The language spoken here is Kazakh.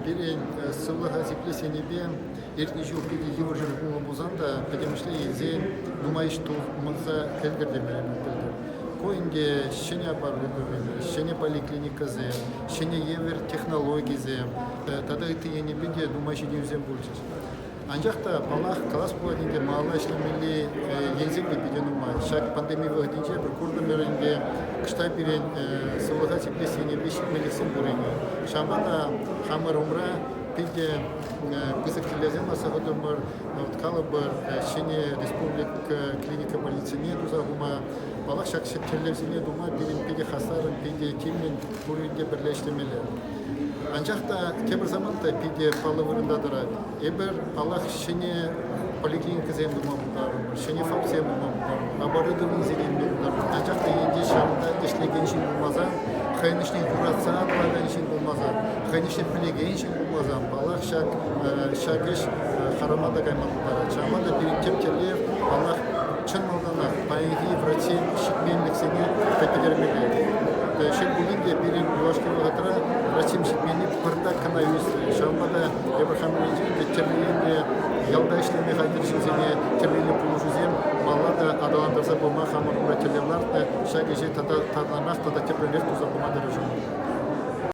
Бирен сыллыға зиплесенебе ертнежу пиде еврожыр бузанда, потому что езе думаешь, что мынса келгердемерен билдир. Коинде шене бар выборы, шене поликлиниказе, шене евер технологизе, тогда ты не биде думаешь, не взем больше. Анжақта балақ класс болатынде мала ішлемелі еңзек де биден ұмай. Шак пандемия вағденде бір көрді меренде күштай берен сылыға теплесене бешік мелесін бұрыны. Шамада хамыр умра пиде бізік тілезен асығы мыр калы бір шене республика клиника больницыне дұзағыма балақ шак шептерлевзіне дума берен пиде хасарын пиде теммен бұрынде бірлештемелі. Анжақта кебір заманда пиде палы вырында дырады. Эбір Аллах шене поликлиника земді мамдарым, шене фапсия мамдарым, оборудование зелен мамдарым. Анжақта енде шамда ішлеген шин болмазан, хайнышын курация атладан шин болмазан, хайнышын білеген шин болмазан. Аллах шагыш харамада каймақлары. Шамада бірін тептерлер, Аллах чын малдана, пайги, врачи, шикменлік сене капедермелер. Шел бүгінде берен юашки вағатыра врачим шитмені пырда кана өсті. Шамбада Ебрахамовичінде терлегенде ялда ішлеме қайтыршын сене терлегені пұлы жүзем малада адаландырса болма хамыр ұра терлевларды шагеже таданақ тада тепрелер тұза болмадыры жұмыр.